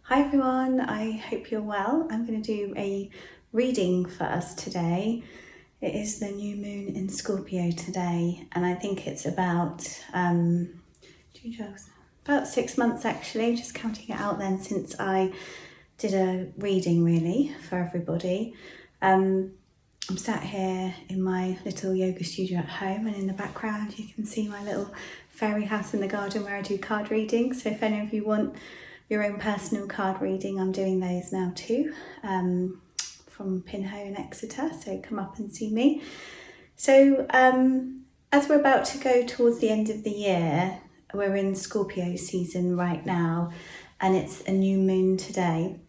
Hi everyone, I hope you're well. I'm going to do a reading for us today. It is the new moon in Scorpio today, and I think it's about 6 months actually, just counting it out then since I did a reading really for everybody. I'm sat here in my little yoga studio at home, and in the background you can see my little fairy house in the garden where I do card readings. So if any of you want your own personal card reading, I'm doing those now too, from Pinho in Exeter, so come up and see me. So as we're about to go towards the end of the year, we're in Scorpio season right now, and it's a new moon today.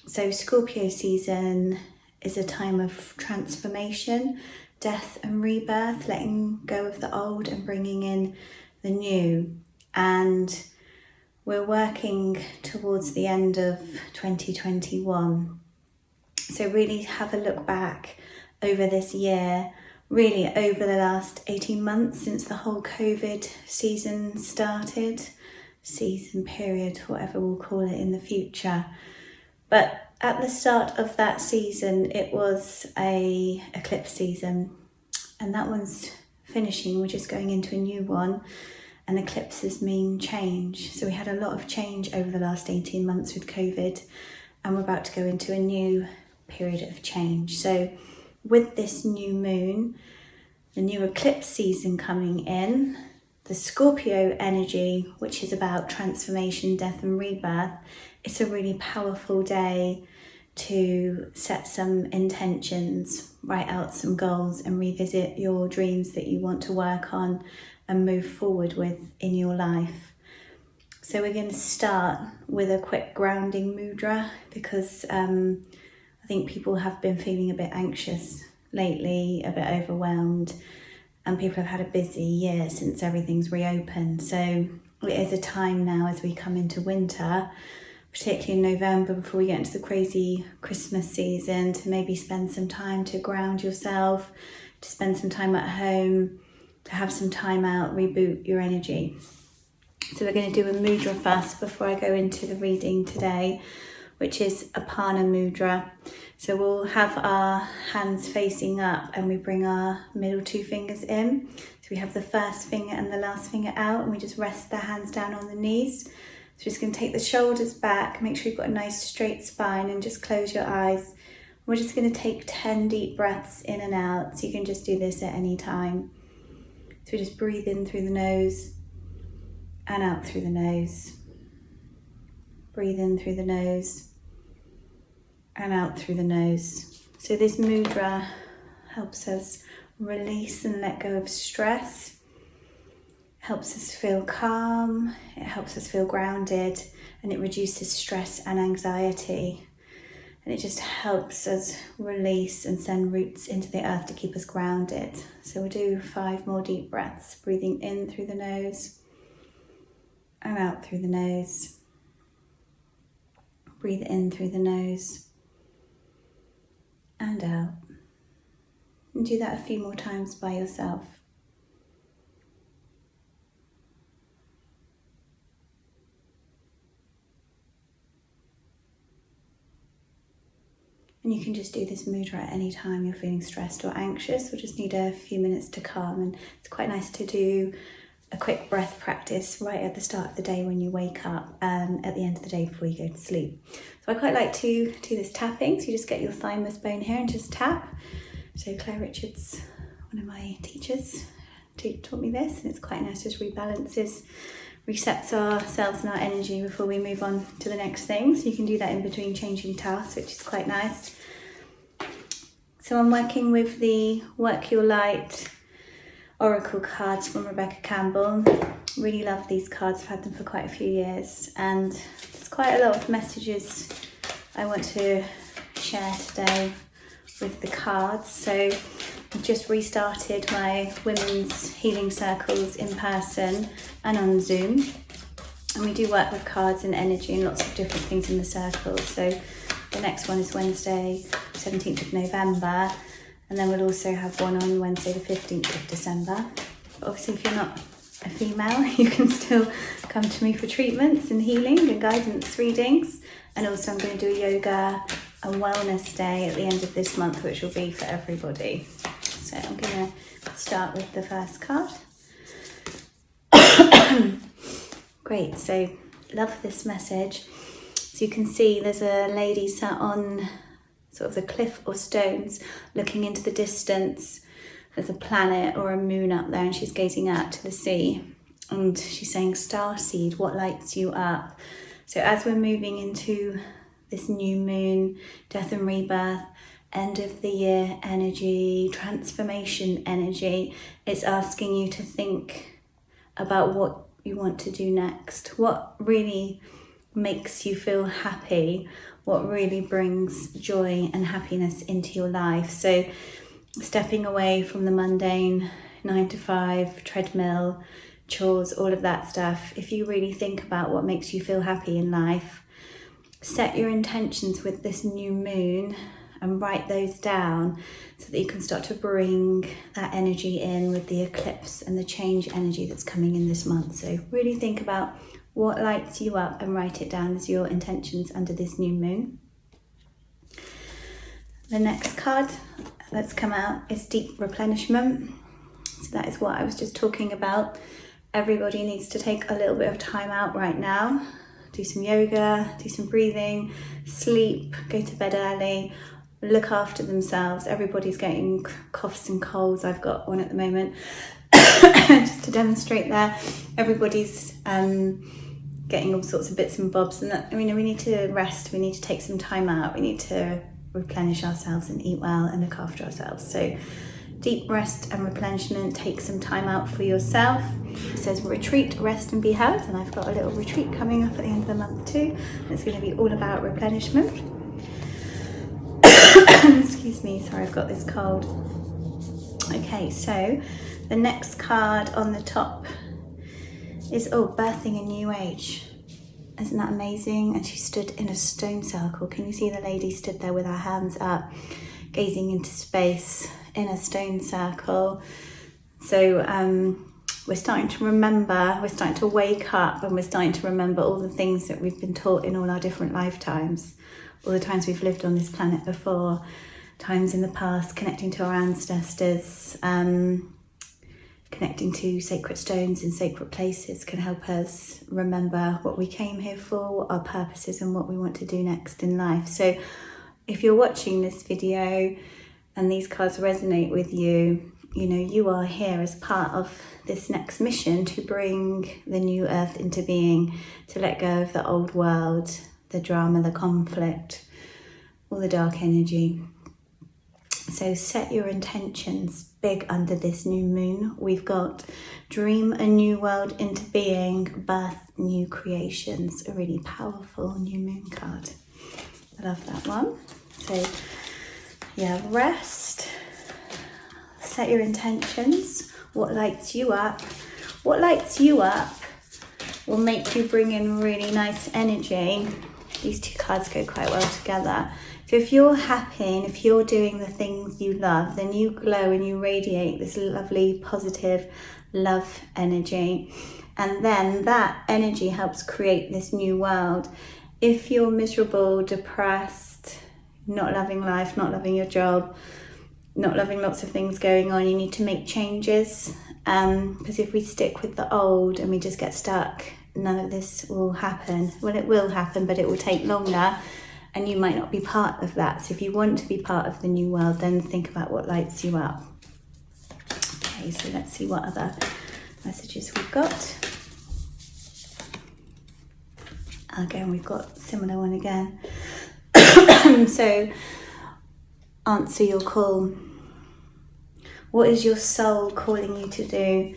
So Scorpio season is a time of transformation, death and rebirth, letting go of the old and bringing in the new. And we're working towards the end of 2021. So really have a look back over this year, really over the last 18 months since the whole COVID season started, season period, whatever we'll call it in the future. But at the start of that season, it was a eclipse season, and that one's finishing. We're just going into a new one. And eclipses mean change. So we had a lot of change over the last 18 months with COVID, and we're about to go into a new period of change. So with this new moon, the new eclipse season coming in, the Scorpio energy, which is about transformation, death and rebirth, it's a really powerful day to set some intentions, write out some goals and revisit your dreams that you want to work on and move forward with in your life. So we're going to start with a quick grounding mudra, because I think people have been feeling a bit anxious lately, a bit overwhelmed, and people have had a busy year since everything's reopened. So it is a time now as we come into winter, particularly in November before we get into the crazy Christmas season, to maybe spend some time to ground yourself, to spend some time at home, to have some time out, reboot your energy. So we're going to do a mudra first before I go into the reading today, which is Apana Mudra. So we'll have our hands facing up and we bring our middle two fingers in. So we have the first finger and the last finger out, and we just rest the hands down on the knees. So we're just going to take the shoulders back, make sure you've got a nice straight spine, and just close your eyes. We're just going to take 10 deep breaths in and out, so you can just do this at any time. So just breathe in through the nose and out through the nose. Breathe in through the nose and out through the nose. So this mudra helps us release and let go of stress, helps us feel calm, it helps us feel grounded, and it reduces stress and anxiety. And it just helps us release and send roots into the earth to keep us grounded. So we'll do 5 more deep breaths, breathing in through the nose and out through the nose. Breathe in through the nose and out. And do that a few more times by yourself. And you can just do this mudra at any time you're feeling stressed or anxious, or just need a few minutes to calm. And it's quite nice to do a quick breath practice right at the start of the day when you wake up, and at the end of the day before you go to sleep. So I quite like to do this tapping. So you just get your thymus bone here and just tap. So Claire Richards, one of my teachers, taught me this, and it's quite nice, just rebalances, resets ourselves and our energy before we move on to the next thing. So you can do that in between changing tasks, which is quite nice. So I'm working with the Work Your Light Oracle cards from Rebecca Campbell. Really love these cards. I've had them for quite a few years, and there's quite a lot of messages I want to share today with the cards. So I've just restarted my women's healing circles in person and on Zoom, and we do work with cards and energy and lots of different things in the circles. So the next one is Wednesday 17th of November, and then we'll also have one on Wednesday the 15th of December. But obviously if you're not a female, you can still come to me for treatments and healing and guidance readings. And also I'm going to do a yoga and wellness day at the end of this month, which will be for everybody. So I'm going to start with the first card. Great, so love this message. So you can see there's a lady sat on sort of the cliff or stones looking into the distance. There's a planet or a moon up there and she's gazing out to the sea. And she's saying, starseed, what lights you up? So as we're moving into this new moon, death and rebirth, end of the year energy, transformation energy, it's asking you to think about what you want to do next. What really makes you feel happy? What really brings joy and happiness into your life? So stepping away from the mundane 9 to 5, treadmill, chores, all of that stuff. If you really think about what makes you feel happy in life, set your intentions with this new moon and write those down so that you can start to bring that energy in with the eclipse and the change energy that's coming in this month. So really think about what lights you up and write it down as your intentions under this new moon. The next card that's come out is deep replenishment. So that is what I was just talking about. Everybody needs to take a little bit of time out right now. Do some yoga, do some breathing, sleep, go to bed early, look after themselves. Everybody's getting coughs and colds. I've got one at the moment. Just to demonstrate there. Everybody's getting all sorts of bits and bobs. And that, I mean, we need to rest. We need to take some time out. We need to replenish ourselves and eat well and look after ourselves. So deep rest and replenishment. Take some time out for yourself. It says retreat, rest and be held. And I've got a little retreat coming up at the end of the month too. And it's going to be all about replenishment. Excuse me, sorry, I've got this cold. Okay, so the next card on the top is, birthing a new age. Isn't that amazing? And she stood in a stone circle. Can you see the lady stood there with her hands up, gazing into space in a stone circle? So we're starting to remember, we're starting to wake up, and we're starting to remember all the things that we've been taught in all our different lifetimes, all the times we've lived on this planet before, times in the past, connecting to our ancestors, connecting to sacred stones and sacred places can help us remember what we came here for, what our purpose is, and what we want to do next in life. So if you're watching this video and these cards resonate with you, you know, you are here as part of this next mission to bring the new earth into being, to let go of the old world, the drama, the conflict, all the dark energy. So set your intentions big under this new moon. We've got dream a new world into being, birth new creations, a really powerful new moon card. I love that one. So yeah, rest, set your intentions, what lights you up. What lights you up will make you bring in really nice energy. These two cards go quite well together. So if you're happy and if you're doing the things you love, then you glow and you radiate this lovely, positive love energy. And then that energy helps create this new world. If you're miserable, depressed, not loving life, not loving your job, not loving lots of things going on, you need to make changes. Because if we stick with the old and we just get stuck, none of this will happen. Well, it will happen, but it will take longer. And you might not be part of that. So if you want to be part of the new world, then think about what lights you up. Okay, so let's see what other messages we've got. Again, we've got a similar one again. So, answer your call. What is your soul calling you to do?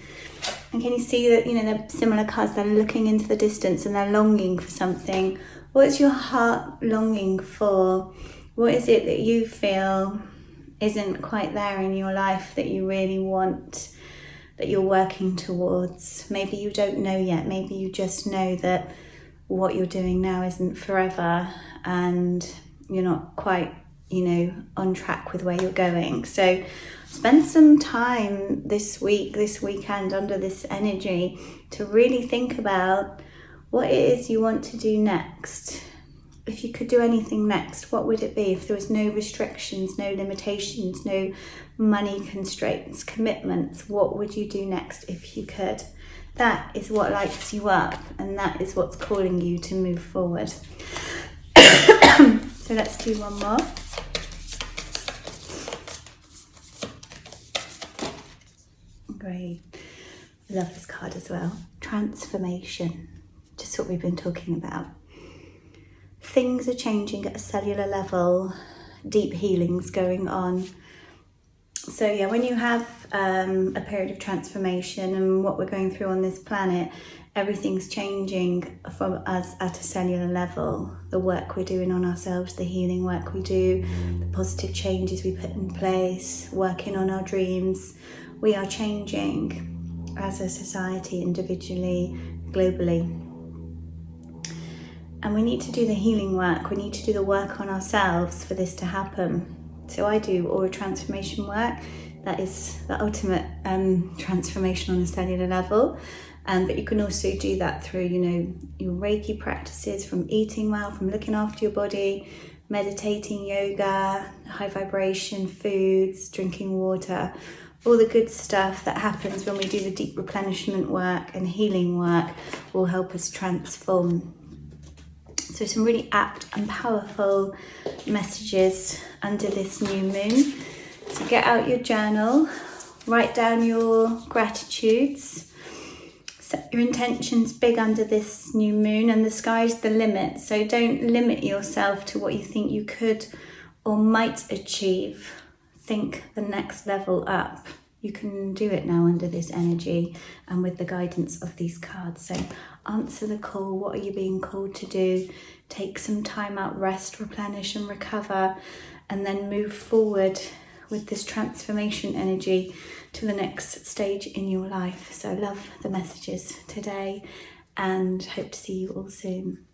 And can you see that, you know, they're similar cards, they're looking into the distance and they're longing for something. What is your heart longing for? What is it that you feel isn't quite there in your life that you really want, that you're working towards? Maybe you don't know yet. Maybe you just know that what you're doing now isn't forever and you're not quite on track with where you're going. So spend some time this weekend under this energy to really think about what it is you want to do next. If you could do anything next, what would it be? If there was no restrictions, no limitations, no money constraints, commitments, what would you do next if you could? That is what lights you up, and that is what's calling you to move forward. So let's do one more. Great. Love this card as well. Transformation. Just what we've been talking about. Things are changing at a cellular level. Deep healing's going on. So yeah, when you have a period of transformation and what we're going through on this planet, everything's changing from us at a cellular level. The work we're doing on ourselves, the healing work we do, the positive changes we put in place, working on our dreams. We are changing as a society, individually, globally. And we need to do the healing work. We need to do the work on ourselves for this to happen. So I do aura transformation work. That is the ultimate transformation on a cellular level. But you can also do that through, your Reiki practices, from eating well, from looking after your body, meditating, yoga, high vibration foods, drinking water, all the good stuff that happens when we do the deep replenishment work and healing work will help us transform. So some really apt and powerful messages under this new moon. So get out your journal, write down your gratitudes, set your intentions big under this new moon, and the sky's the limit. So don't limit yourself to what you think you could or might achieve. Think the next level up. You can do it now under this energy and with the guidance of these cards. So answer the call. What are you being called to do? Take some time out, rest, replenish and recover, and then move forward with this transformation energy to the next stage in your life. So I love the messages today and hope to see you all soon.